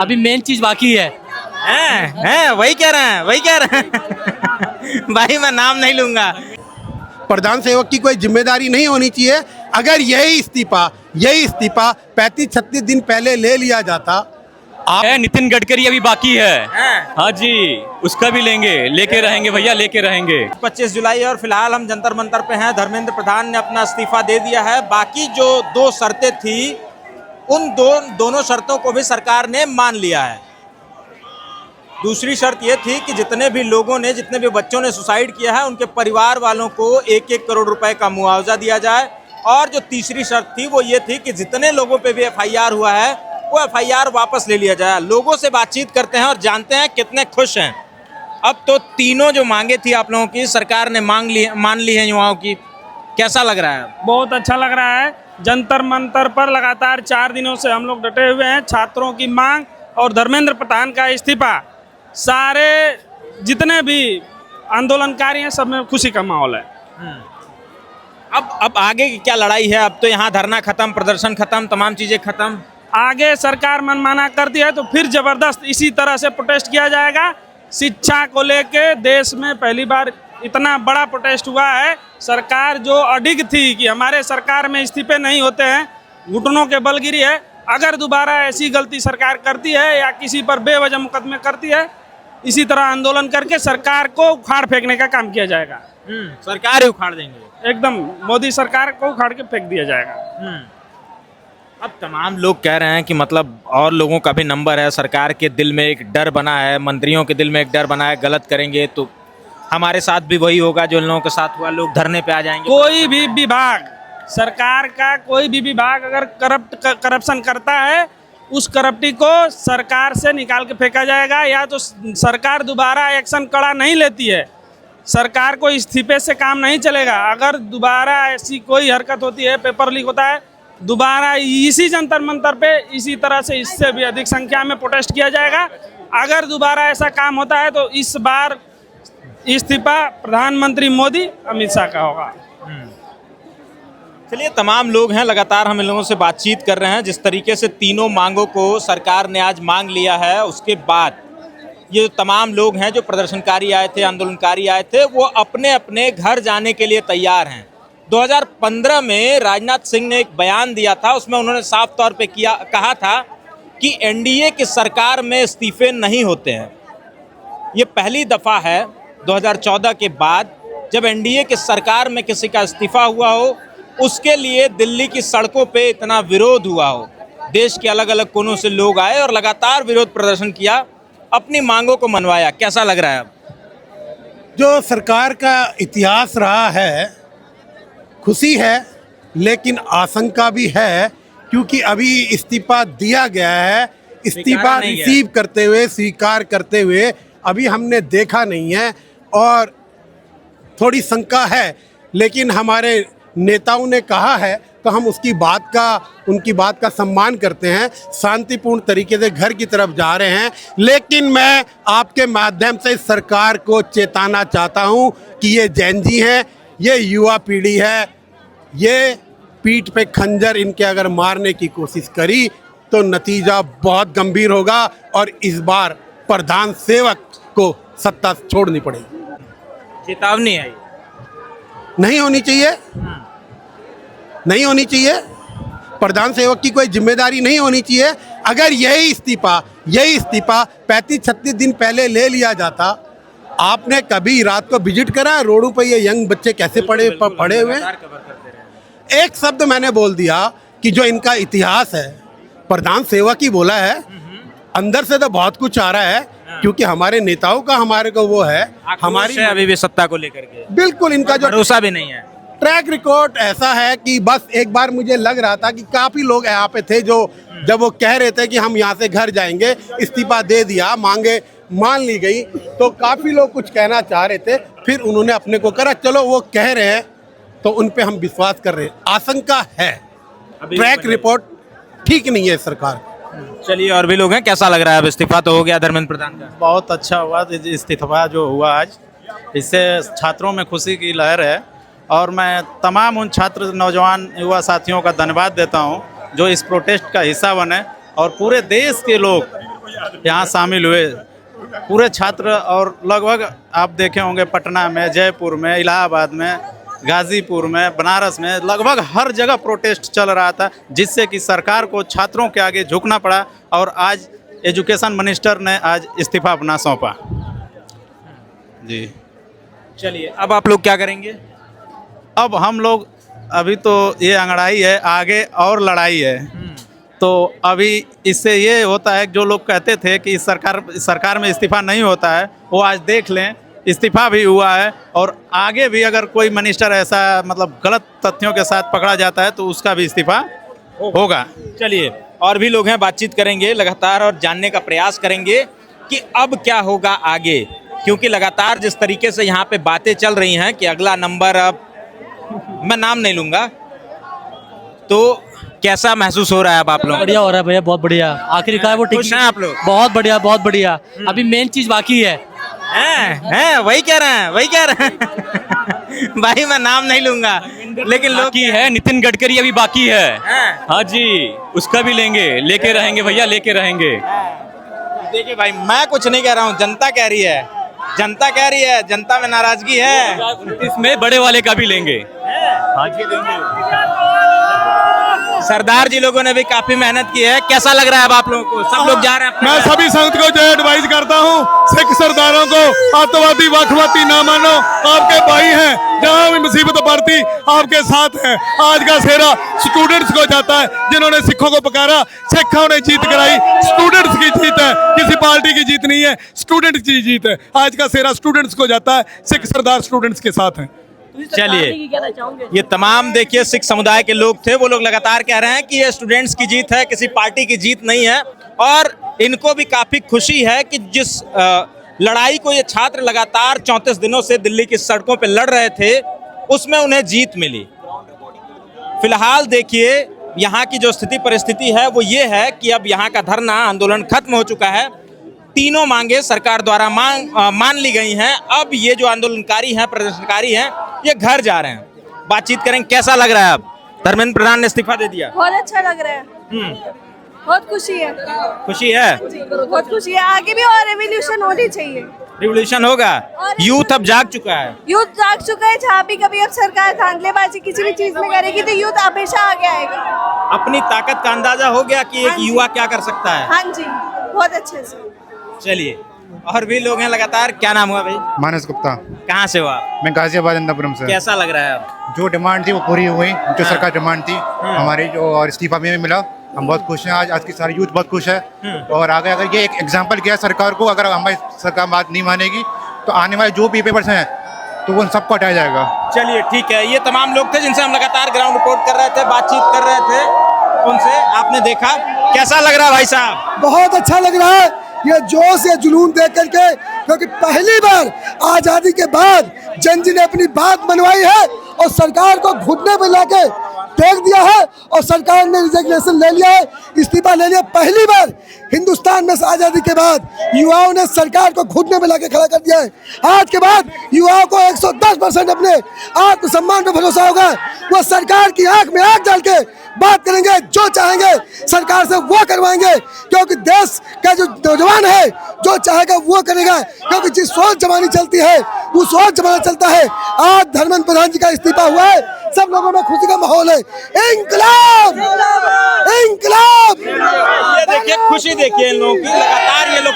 अभी मेन चीज बाकी है। हैं वही कह रहे हैं भाई मैं नाम नहीं लूंगा। प्रधान सेवक की कोई जिम्मेदारी नहीं होनी चाहिए। अगर यही इस्तीफा 35-36 दिन पहले ले लिया जाता। नितिन गडकरी अभी बाकी है। हाँ जी, उसका भी लेके रहेंगे भैया, लेके रहेंगे। 25 जुलाई और फिलहाल हम जंतर मंतर पे हैं। धर्मेंद्र प्रधान ने अपना इस्तीफा दे दिया है। बाकी जो 2 शर्तें थी उन दोनों शर्तों को भी सरकार ने मान लिया है। दूसरी शर्त ये थी कि जितने भी लोगों ने, जितने भी बच्चों ने सुसाइड किया है उनके परिवार वालों को 1-1 करोड़ रुपए का मुआवजा दिया जाए। और जो तीसरी शर्त थी वो ये थी कि जितने लोगों पे भी FIR हुआ है वो FIR वापस ले लिया जाए। लोगों से बातचीत करते हैं और जानते हैं कितने खुश हैं। अब तो तीनों जो मांगे थी आप लोगों की, सरकार ने मान ली है युवाओं की। कैसा लग रहा है? बहुत अच्छा लग रहा है। जंतर मंतर पर लगातार 4 दिनों से हम लोग डटे हुए हैं। छात्रों की मांग और धर्मेंद्र प्रधान का इस्तीफा, सारे जितने भी आंदोलनकारी हैं सब में खुशी का माहौल है। अब आगे की क्या लड़ाई है? अब तो यहाँ धरना खत्म, प्रदर्शन खत्म, तमाम चीजें खत्म। आगे सरकार मनमाना करती है तो फिर जबरदस्त इसी तरह से प्रोटेस्ट किया जाएगा। शिक्षा को लेके देश में पहली बार इतना बड़ा प्रोटेस्ट हुआ है। सरकार जो अडिग थी कि हमारे सरकार में इस्तीफे नहीं होते हैं, घुटनों के बल गिरी है। अगर दोबारा ऐसी गलती सरकार करती है या किसी पर बेवजह मुकदमे करती है, इसी तरह आंदोलन करके सरकार को उखाड़ फेंकने का काम किया जाएगा। सरकार ही उखाड़ देंगे एकदम, मोदी सरकार को उखाड़ के फेंक दिया जाएगा। अब तमाम लोग कह रहे हैं कि मतलब और लोगों का भी नंबर है। सरकार के दिल में एक डर बना है, मंत्रियों के दिल में एक डर बना है, गलत करेंगे तो हमारे साथ भी वही होगा जो इन लोगों के साथ हुआ, लोग धरने पे आ जाएंगे। कोई भी विभाग, सरकार का कोई भी विभाग अगर करप्शन करता है, उस करप्टी को सरकार से निकाल के फेंका जाएगा। या तो सरकार दोबारा एक्शन कड़ा नहीं लेती है, सरकार को इस्तीफे से काम नहीं चलेगा। अगर दोबारा ऐसी कोई हरकत होती है, पेपर लीक होता है, दोबारा इसी जंतर मंतर पे इसी तरह से इससे भी अधिक संख्या में प्रोटेस्ट किया जाएगा। अगर दोबारा ऐसा काम होता है तो इस बार इस्तीफा प्रधानमंत्री मोदी, अमित शाह का होगा। चलिए, तमाम लोग हैं, लगातार हम इन लोगों से बातचीत कर रहे हैं। जिस तरीके से तीनों मांगों को सरकार ने आज मांग लिया है, उसके बाद ये जो तमाम लोग हैं, जो प्रदर्शनकारी आए थे, आंदोलनकारी आए थे, वो अपने अपने घर जाने के लिए तैयार हैं। 2015 में राजनाथ सिंह ने एक बयान दिया था, उसमें उन्होंने साफ तौर पे कहा था कि NDA की सरकार में इस्तीफे नहीं होते हैं। ये पहली दफ़ा है 2014 के बाद जब NDA की सरकार में किसी का इस्तीफा हुआ हो, उसके लिए दिल्ली की सड़कों पे इतना विरोध हुआ हो। देश के अलग अलग कोनों से लोग आए और लगातार विरोध प्रदर्शन किया, अपनी मांगों को मनवाया। कैसा लग रहा है अब? जो सरकार का इतिहास रहा है, खुशी है लेकिन आशंका भी है, क्योंकि अभी इस्तीफा दिया गया है। इस्तीफा रिसीव करते हुए, स्वीकार करते हुए अभी हमने देखा नहीं है और थोड़ी शंका है। लेकिन हमारे नेताओं ने कहा है तो हम उनकी बात का सम्मान करते हैं। शांतिपूर्ण तरीके से घर की तरफ जा रहे हैं। लेकिन मैं आपके माध्यम से सरकार को चेताना चाहता हूं कि ये जैन जी हैं, ये युवा पीढ़ी है, ये पीठ पे खंजर इनके अगर मारने की कोशिश करी तो नतीजा बहुत गंभीर होगा और इस बार प्रधान सेवक को सत्ता छोड़नी पड़ेगी। चेतावनी है, नहीं होनी चाहिए, नहीं होनी चाहिए। प्रधान सेवक की कोई जिम्मेदारी नहीं होनी चाहिए। अगर यही इस्तीफा 35-36 दिन पहले ले लिया जाता। आपने कभी रात को विजिट करा रोडों पर ये यंग बच्चे कैसे पड़े हुए? एक शब्द मैंने बोल दिया कि जो इनका इतिहास है, प्रधान सेवक ही बोला है। अंदर से तो बहुत कुछ आ रहा है, क्योंकि हमारे नेताओं का हमारे को वो है, हमारी अभी भी सत्ता को लेकर के बिल्कुल इनका जो भरोसा भी नहीं है। ट्रैक रिकॉर्ड ऐसा है कि बस एक बार मुझे लग रहा था कि काफ़ी लोग यहाँ पे थे जो जब वो कह रहे थे कि हम यहाँ से घर जाएंगे, इस्तीफा दे दिया, मांगे मान ली गई, तो काफ़ी लोग कुछ कहना चाह रहे थे। फिर उन्होंने अपने को करा, चलो वो कह रहे हैं तो उन पे हम विश्वास कर रहे हैं। आशंका है, ट्रैक रिपोर्ट ठीक नहीं है सरकार। चलिए, और भी लोग हैं, कैसा लग रहा है? अब इस्तीफा तो हो गया धर्मेंद्र प्रधान का। बहुत अच्छा हुआ इस्तीफा जो हुआ आज, इससे छात्रों में खुशी की लहर है और मैं तमाम उन छात्र, नौजवान, युवा साथियों का धन्यवाद देता हूं जो इस प्रोटेस्ट का हिस्सा बने और पूरे देश के लोग यहाँ शामिल हुए पूरे छात्र। और लगभग आप देखे होंगे पटना में, जयपुर में, इलाहाबाद में, गाजीपुर में, बनारस में, लगभग हर जगह प्रोटेस्ट चल रहा था, जिससे कि सरकार को छात्रों के आगे झुकना पड़ा। और आज एजुकेशन मिनिस्टर ने आज इस्तीफा अपना सौंपा। जी चलिए, अब आप लोग क्या करेंगे? अब हम लोग, अभी तो ये अंगड़ाई है, आगे और लड़ाई है। तो अभी इससे ये होता है कि जो लोग कहते थे कि सरकार में इस्तीफा नहीं होता है, वो आज देख लें इस्तीफा भी हुआ है। और आगे भी अगर कोई मिनिस्टर ऐसा मतलब गलत तथ्यों के साथ पकड़ा जाता है तो उसका भी इस्तीफा होगा। चलिए, और भी लोग हैं, बातचीत करेंगे लगातार और जानने का प्रयास करेंगे कि अब क्या होगा आगे, क्योंकि लगातार जिस तरीके से यहाँ पे बातें चल रही हैं कि अगला नंबर, अब मैं नाम नहीं लूंगा, तो कैसा महसूस हो रहा है अब आप लोग? बढ़िया हो रहा है भैया, बहुत बढ़िया। आखिरकार वो खुश हैं आप लोग? बहुत बढ़िया, बहुत बढ़िया। अभी मेन चीज बाकी है। हैं वही कह रहे हैं, वही कह रहे हैं। भाई मैं नाम नहीं लूंगा, लेकिन लोग बाकी है, नितिन गडकरी अभी बाकी है। हाँ जी, उसका भी लेके रहेंगे भैया, लेके रहेंगे। देखिए भाई, मैं कुछ नहीं कह रहा हूँ, जनता कह रही है, जनता कह रही है, जनता में नाराजगी है। इसमें बड़े वाले का भी लेंगे। हाँ जी, लेंगे। सरदार जी लोगों ने भी काफी मेहनत की है। कैसा लग रहा है अब आप लोगों को? सब लोग जा रहे हैं। मैं सभी संत को जो एडवाइस करता हूँ, सिख सरदारों को आतंकवादी वखवादी ना मानो, आपके भाई हैं, जहाँ भी मुसीबत पड़ती आपके साथ हैं। आज का सेहरा स्टूडेंट्स को जाता है, जिन्होंने सिखों को पुकारा, सिखों ने जीत कराई। स्टूडेंट्स की जीत है, किसी पार्टी की जीत नहीं है, स्टूडेंट्स की जीत है। आज का सेहरा स्टूडेंट्स को जाता है, सिख सरदार स्टूडेंट्स के साथ हैं। चलिए, ये तमाम देखिए सिख समुदाय के लोग थे, वो लोग लगातार कह रहे हैं कि ये स्टूडेंट्स की जीत है, किसी पार्टी की जीत नहीं है। और इनको भी काफी खुशी है कि जिस लड़ाई को ये छात्र लगातार 34 दिनों से दिल्ली की सड़कों पे लड़ रहे थे, उसमें उन्हें जीत मिली। फिलहाल देखिए यहाँ की जो स्थिति परिस्थिति है वो ये है कि अब यहाँ का धरना आंदोलन खत्म हो चुका है। तीनों मांगे सरकार द्वारा मान ली गई हैं। अब ये जो आंदोलनकारी हैं, प्रदर्शनकारी हैं, ये घर जा रहे हैं। बातचीत करेंगे, कैसा लग रहा है अब? धर्मेंद्र प्रधान ने इस्तीफा दे दिया। बहुत अच्छा लग रहा है, बहुत खुशी है। खुशी है, बहुत खुशी है। आगे भी और रेवोल्यूशन होनी चाहिए। रिवोल्यूशन होगा। यूथ अब जाग चुका है, यूथ जाग चुका है। जहाँ भी कभी अब सरकार धांधलेबाजी किसी भी चीज में करेगी तो यूथ हमेशा आगे आएगा। अपनी ताकत का अंदाजा हो गया कि एक युवा क्या कर सकता है। हाँ जी, बहुत अच्छे से। चलिए, और भी लोग हैं लगातार। क्या नाम हुआ भाई? मानस गुप्ता। कहाँ से हुआ? मैं गाजियाबाद अंदापुरम से। कैसा लग रहा है अब? जो डिमांड थी वो पूरी हुई, जो सरकार डिमांड थी हमारी, जो और इस्तीफा भी मिला। हम बहुत खुश हैं। आज की सारी यूथ बहुत खुश है। और आगे अगर ये एक एग्जांपल किया सरकार को, अगर हमारी सरकार बात नहीं मानेगी तो आने वाले जो भी पेपर्स हैं तो वो सबको हटाया जाएगा। चलिए ठीक है, ये तमाम लोग थे जिनसे हम लगातार ग्राउंड रिपोर्ट कर रहे थे, बातचीत कर रहे थे उनसे। आपने देखा, कैसा लग रहा है भाई साहब? बहुत अच्छा लग रहा है ये जोश, ये जुनून देख करके, क्योंकि पहली बार आजादी के बाद जन ने अपनी बात मनवाई है और सरकार को घुटने पे लाके देख दिया है और सरकार ने रिजिग्नेशन ले लिया है, इस्तीफा ले लिया। पहली बार हिंदुस्तान में आजादी के बाद युवाओं ने सरकार को घुटने पे लाके खड़ा कर दिया है। आज के बाद युवाओं को 110% अपने आत्मसम्मान पे भरोसा होगा। वो सरकार की आंख में आंख डाल के बात करेंगे, जो चाहेंगे सरकार से वो करवाएंगे, क्योंकि देश का जो नौजवान है जो चाहेगा वो करेगा, क्योंकि जिस सोच जमानी चलती है वो सोच जमाना चलता है। आज धर्मेंद्र प्रधान जी का इस्तीफा हुआ है, सब लोगों में खुशी का माहौल है। इंकलाब, इंकलाब। ये देखिए खुशी, देखिए इन लोगों की लगातार